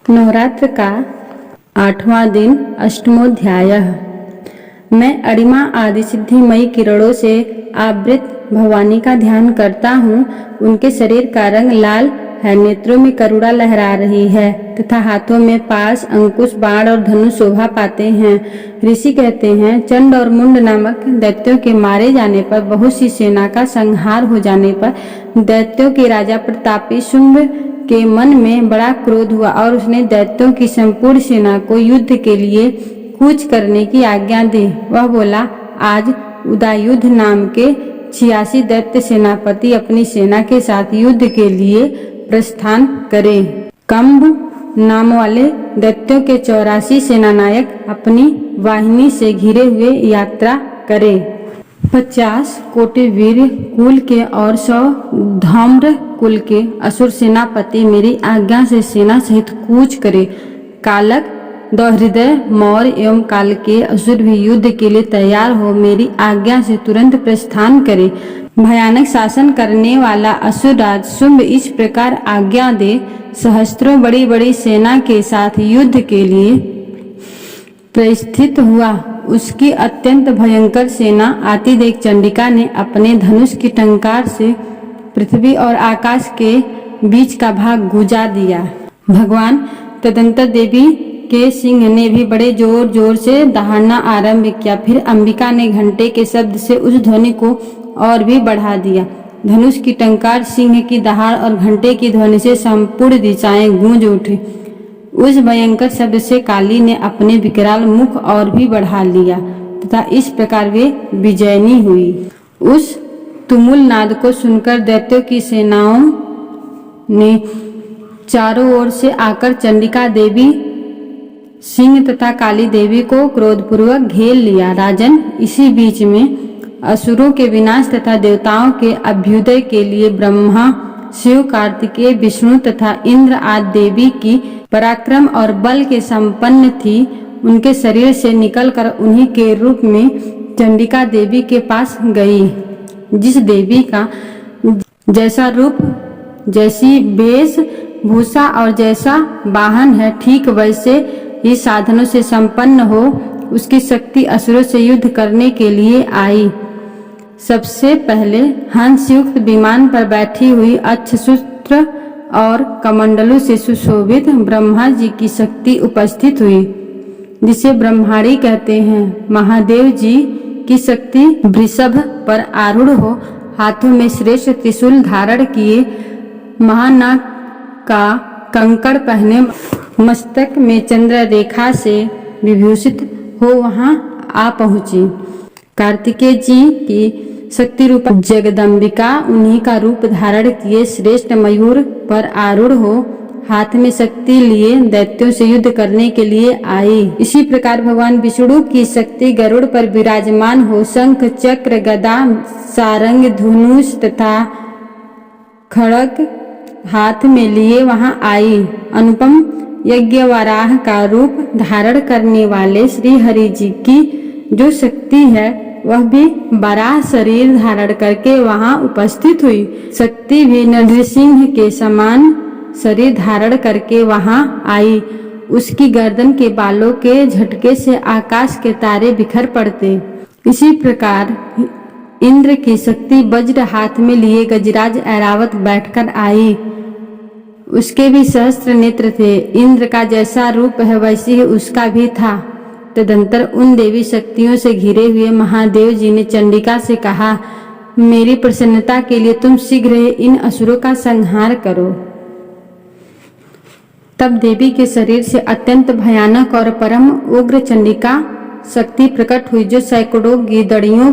नवरात्र का 8वां दिन अष्टमोध्याय। मैं अरिमा आदि सिद्धिमयी किरणों से आवृत भवानी का ध्यान करता हूँ। उनके शरीर का रंग लाल है, नेत्रों में करुणा लहरा रही है तथा हाथों में पास, अंकुश, बाण और धनुष शोभा पाते हैं। ऋषि कहते हैं, चंड और मुंड नामक दैत्यों के मारे जाने पर, बहुत सी सेना का संहार हो जाने पर दैत्यों के राजा प्रतापी शुंभ के मन में बड़ा क्रोध हुआ और उसने दैत्यों की संपूर्ण सेना को युद्ध के लिए कूच करने की आज्ञा दी। वह बोला, आज उदयुद्ध नाम के 86 दैत्य सेनापति अपनी सेना के साथ युद्ध के लिए प्रस्थान करें। कंब नाम वाले दैत्यों के 84 सेनानायक अपनी वाहिनी से घिरे हुए यात्रा करें। 50 कोटि वीर कुल के और 100 धौम्र कुल के असुर सेनापति मेरी आज्ञा से सेना सहित कूच करे। कालक, दौहृदय, मौर्य एवं काल के असुर भी युद्ध के लिए तैयार हो मेरी आज्ञा से तुरंत प्रस्थान करे। भयानक शासन करने वाला असुरराज शुंभ इस प्रकार आज्ञा दे, सहस्त्रों बड़ी बड़ी सेना के साथ युद्ध के लिए प्रस्थित हुआ। उसकी अत्यंत भयंकर सेना आती देख चंडिका ने अपने धनुष की टंकार से पृथ्वी और आकाश के बीच का भाग गुजा दिया। भगवान तदंतर देवी के सिंह ने भी बड़े जोर जोर से दहाड़ना आरंभ किया। फिर अंबिका ने घंटे के शब्द से उस ध्वनि को और भी बढ़ा दिया। धनुष की टंकार, सिंह की दहाड़ और घंटे की ध्वनि से संपूर्ण दिशाएं गूंज उठी। उस भयंकर शब्द से काली ने अपने विकराल मुख और भी बढ़ा लिया तथा इस प्रकार वे विजयनी हुई। उस तुमुल नाद को सुनकर दैत्यों की सेनाओं ने चारों ओर से आकर चंडिका देवी, सिंह तथा काली देवी को क्रोधपूर्वक घेर लिया। राजन, इसी बीच में असुरों के विनाश तथा देवताओं के अभ्युदय के लिए ब्रह्मा, शिव, कार्तिकेय, विष्णु तथा इंद्र आदि देवी की पराक्रम और बल के संपन्न थी। उनके शरीर से निकलकर उन्हीं के रूप में चंडिका देवी के पास गई। जिस देवी का जैसा रूप, जैसी वेश भूषा और जैसा वाहन है, ठीक वैसे ही साधनों से संपन्न हो, उसकी शक्ति असुरों से युद्ध करने के लिए आई। सबसे पहले हंसयुक्त विमान पर बैठी हुई अक्षसूत्र और कमंडलों से सुशोभित ब्रह्मा जी की शक्ति उपस्थित हुई, जिसे ब्रह्माणी कहते हैं। महादेव जी की शक्ति वृषभ पर आरूढ़ हो, हाथों में श्रेष्ठ त्रिशूल धारण किए, महानाग का कंकड़ पहने, मस्तक में चंद्र रेखा से विभूषित हो वहां आ पहुंची। कार्तिकेय जी की शक्ति रूप जगदम्बिका उन्हीं का रूप धारण किए श्रेष्ठ मयूर पर आरूढ़ हो, हाथ में शक्ति लिए दैत्यों से युद्ध करने के लिए आई। इसी प्रकार भगवान विष्णु की शक्ति गरुड़ पर विराजमान हो, शंख, चक्र, गदा, सारंग, धनुष तथा खड्ग हाथ में लिए वहां आई। अनुपम यज्ञवराह का रूप धारण करने वाले श्री हरि जी की जो शक्ति है, वह भी बराह शरीर धारण करके वहां उपस्थित हुई। शक्ति भी नरसिंह के समान शरीर धारण करके वहां आई। उसकी गर्दन के बालों के झटके से आकाश के तारे बिखर पड़ते। इसी प्रकार इंद्र की शक्ति वज्र हाथ में लिए गजराज ऐरावत बैठकर आई। उसके भी सहस्त्र नेत्र थे। इंद्र का जैसा रूप है वैसी ही उसका भी था। तदंतर उन देवी शक्तियों से घिरे हुए महादेव जी ने चंडिका से कहा, मेरी प्रसन्नता के लिए तुम शीघ्र इन असुरों का संहार करो। तब देवी के शरीर से अत्यंत भयानक और परम उग्र चंडिका शक्ति प्रकट हुई, जो सैकड़ों गिदड़ियों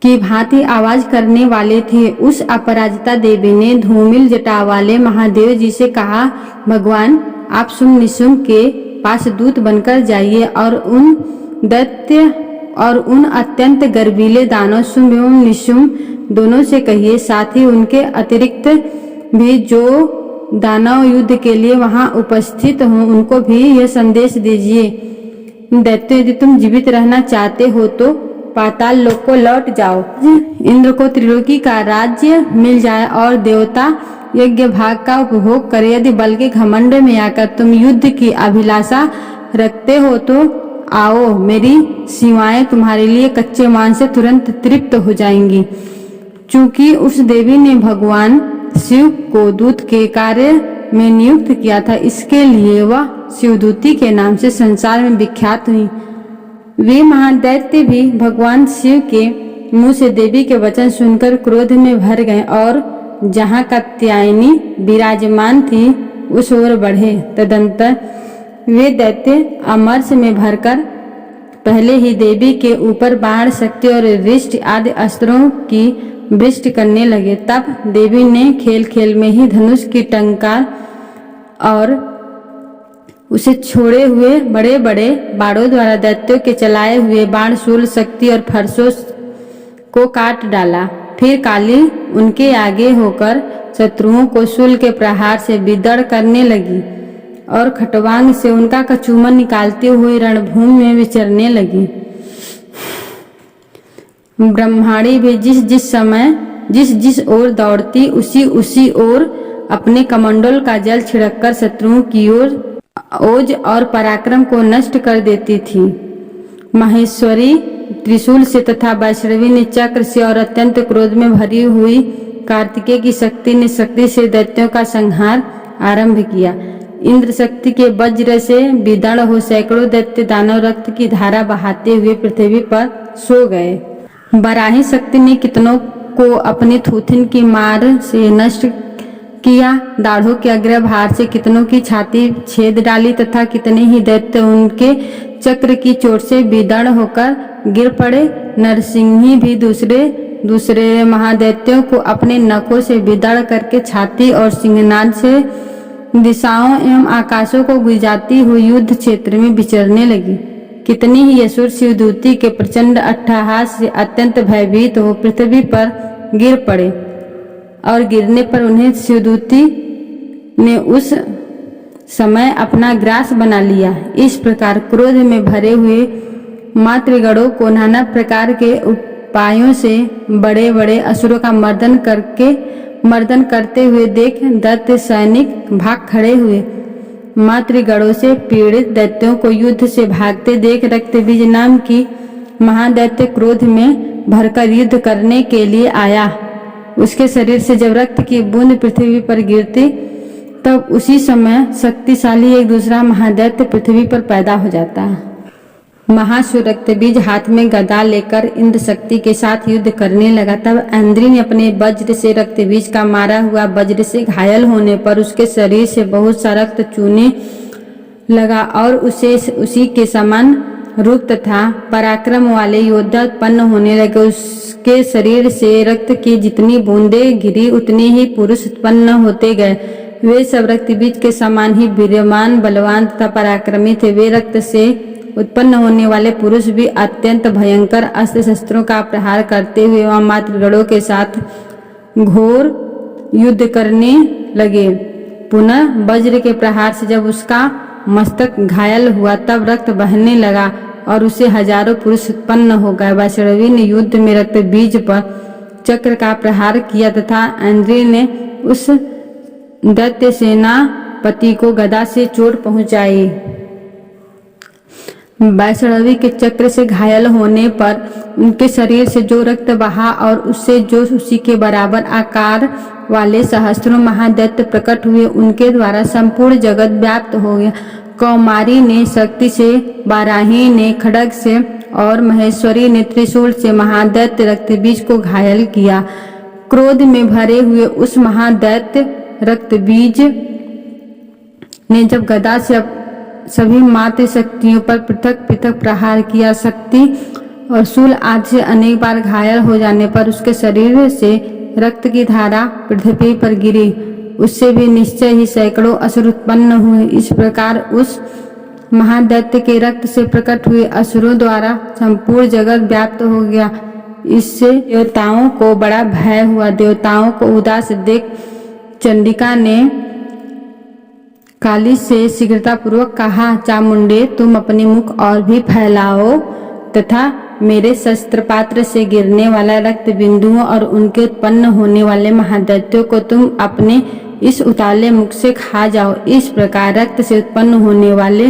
की भांति आवाज करने वाले थे। उस अपराजिता देवी ने धूमिल जटा वाले महादेव जी से कहा, भगवान, आप शुंभ निशुंभ के पास दूत बनकर जाइए और उन दैत्य और उन अत्यंत गर्वीले दानव शुंभ एवं निशुंभ दोनों से कहिए, साथ ही उनके अतिरिक्त भी जो दानव युद्ध के लिए वहां उपस्थित हों, उनको भी यह संदेश दीजिए, दैत्य, यदि तुम जीवित रहना चाहते हो तो पाताल लोक को लौट जाओ। इंद्र को त्रिलोकी का राज्य मिल जाए और देवता यज्ञ भाग का उपभोग करे। यदि बल के घमंड में आकर तुम युद्ध की अभिलाषा रखते हो तो आओ, मेरी सीमाएं तुम्हारे लिए कच्चे मांस से तुरंत तृप्त हो जाएंगी। चूंकि उस देवी ने भगवान शिव को दूत के कार्य में नियुक्त किया था, इसके लिए वह शिवदूती के नाम से संसार में विख्यात हुई। वे महादैत्य भी भगवान शिव के मुंह से देवी के वचन सुनकर क्रोध में भर गए और जहां कात्यायनी विराजमान थी उस ओर बढ़े। तदंतर वे दैत्य अमरस में भरकर पहले ही देवी के ऊपर बाण, शक्ति और रिष्ट आदि अस्त्रों की वृष्टि करने लगे। तब देवी ने खेल खेल में ही धनुष की टंकार और उसे छोड़े हुए बड़े बड़े बाणों द्वारा दैत्यों के चलाए हुए बाण, शूल, शक्ति और फरसों को काट डाला। फिर काली उनके आगे होकर शत्रुओं को शूल के प्रहार से विदड़ करने लगी और खटवांग से उनका कचूमन निकालते हुए रणभूमि में विचरने लगी। ब्रह्माणी भी जिस समय जिस ओर दौड़ती उसी ओर अपने कमंडल का जल छिड़ककर शत्रुओं की ओज और पराक्रम को नष्ट कर देती थी। माहेश्वरी त्रिशूल से तथा वैष्णवी ने चक्र से और अत्यंत क्रोध में भरी हुई कार्तिकेय की शक्ति ने शक्ति से दैत्यों का संहार आरंभ किया। इंद्र शक्ति के वज्र से विदड़ हो सैकड़ों दैत्य दानव रक्त की धारा बहाते हुए पृथ्वी पर सो गए। बराही शक्ति ने कितनों को अपने थूथिन की मार से नष्ट किया। दाढ़ों के अग्रभार से कितनों की छाती छेद डाली तथा कितने ही दैत्य उनके चक्र की चोट से विदड़ होकर गिर पड़े। नरसिंही भी दूसरे महादैत्यों को अपने नखों से विदड़ करके छाती और सिंहनाद से दिशाओं एवं आकाशों को गुजाती हुई युद्ध क्षेत्र में विचरने लगी। कितनी ही असुर शिवदूती के प्रचंड अट्टहास से अत्यंत भयभीत हो पृथ्वी पर गिर पड़े और गिरने पर उन्हें शिवदूती ने उस समय अपना ग्रास बना लिया। इस प्रकार क्रोध में भरे हुए मातृगणों को नाना प्रकार के उपायों से बड़े बड़े असुरों का मर्दन करते हुए देख दैत्य सैनिक भाग खड़े हुए। मातृगणों से पीड़ित दैत्यों को युद्ध से भागते देख रक्तबीज नाम की महादैत्य क्रोध में भरकर युद्ध करने के लिए आया। उसके शरीर से जब रक्त की बूंद पृथ्वी पर गिरती तब उसी समय शक्तिशाली एक दूसरा महादैत्य पृथ्वी पर पैदा हो जाता है। महासुर रक्तबीज हाथ में गदा लेकर इंद्र शक्ति के साथ युद्ध करने लगा। तब इंद्र ने अपने वज्र से रक्तबीज का मारा हुआ वज्र से घायल होने पर उसके शरीर से बहुत सा रक्त चूने लगा और उसे उसी के समान रूप तथा पराक्रम वाले योद्धा उत्पन्न होने लगे। उसके शरीर से रक्त की जितनी बूंदें गिरी उतने ही पुरुष उत्पन्न होते गए। वे सब रक्तबीज के समान ही वीर्यवान, बलवान तथा पराक्रमी थे। वे रक्त से उत्पन्न होने वाले पुरुष भी अत्यंत भयंकर अस्त्र शस्त्रों का प्रहार करते हुए वहां मातृगणों के साथ घोर युद्ध करने लगे। पुनः वज्र के प्रहार से जब उसका मस्तक घायल हुआ तब रक्त बहने लगा और उसे हजारों पुरुष उत्पन्न हो गए। वैष्णवी ने युद्ध में रक्तबीज पर चक्र का प्रहार किया तथा इंद्र ने उस दैत्य सेनापति को गदा से चोट पहुंचाई। वैष्णवी के चक्र से घायल होने पर उनके शरीर से जो रक्त बहा और उससे जो उसी के बराबर आकार वाले सहस्त्रों महादैत्य प्रकट हुए, उनके द्वारा संपूर्ण जगत व्याप्त हो गया। कौमारी ने शक्ति से, बाराही ने खड्ग से और महेश्वरी ने त्रिशूल से महादैत्य रक्तबीज को घायल किया। क्रोध में भरे हुए उस महादैत्य रक्तबीज ने जब गदा से सभी मातृ शक्तियों पर पृथक पृथक प्रहार किया। शक्ति और शूल आदि से अनेक बार घायल हो जाने पर उसके शरीर से रक्त की धारा पृथ्वी पर गिरी। उससे भी निश्चय ही सैकड़ों असुर उत्पन्न हुए। इस प्रकार उस महादैत्य के रक्त से प्रकट हुए असुरों द्वारा संपूर्ण जगत व्याप्त हो गया। इससे देवताओं को बड़ा भय हुआ। देवताओं को उदास देख चंडिका ने काली से शीघ्रतापूर्वक कहा, चामुंडे तुम अपने मुख और भी फैलाओ तथा मेरे शस्त्र पात्र से गिरने वाला रक्त बिंदुओं और उनके उत्पन्न होने वाले महादैत्यों को तुम अपने इस उताले मुख से खा जाओ। इस प्रकार रक्त से उत्पन्न होने वाले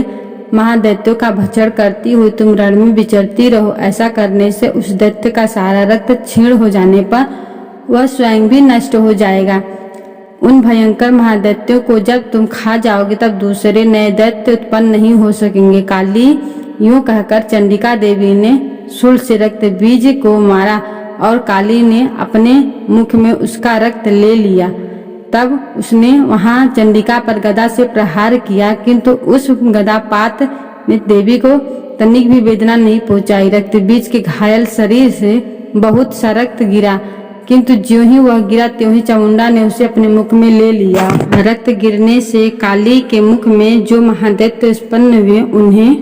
महादैत्यों का भक्षण करती हुई तुम रण में विचरती रहो। ऐसा करने से उस दैत्य का सारा रक्त क्षीण हो जाने पर वह स्वयं भी नष्ट हो जाएगा। उन भयंकर महादैत्यों को जब तुम खा जाओगे तब दूसरे नए दैत्य उत्पन्न नहीं हो सकेंगे। काली यूं कहकर चंडिका देवी ने शूल से रक्त बीज को मारा और काली ने अपने मुख में उसका रक्त ले लिया। तब उसने वहां चंडिका पर गदा से प्रहार किया, किंतु उस गदापात ने देवी को तनिक भी वेदना नहीं पहुंचाई। रक्त बीज के घायल शरीर से बहुत सा रक्त गिरा, किंतु ज्यों ही वह गिरा त्यों ही चामुंडा ने उसे अपने मुख में ले लिया। रक्त गिरने से काली के मुख में जो महादैत्य उत्पन्न हुए उन्हें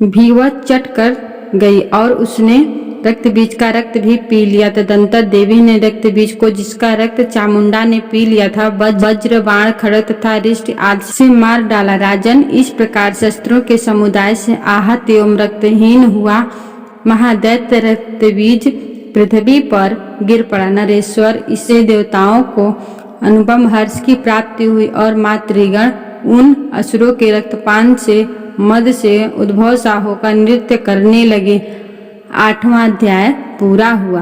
भी वह चट कर गई और उसने रक्त बीज का रक्त भी पी लिया। तदंतर देवी ने रक्त बीज को, जिसका रक्त चामुंडा ने पी लिया था, वज्र, बाण, खड़ग तथा रिष्ट आदि से मार डाला। राजन, इस प्रकार शस्त्रों के समुदाय से आहत एवं रक्तहीन हुआ महादैत्य रक्त बीज पृथ्वी पर गिर पड़ा। नरेश्वर, इससे देवताओं को अनुपम हर्ष की प्राप्ति हुई और मातृगण उन असुरों के रक्तपान से मद से उद्भव सा होकर नृत्य करने लगे। 8वां अध्याय पूरा हुआ।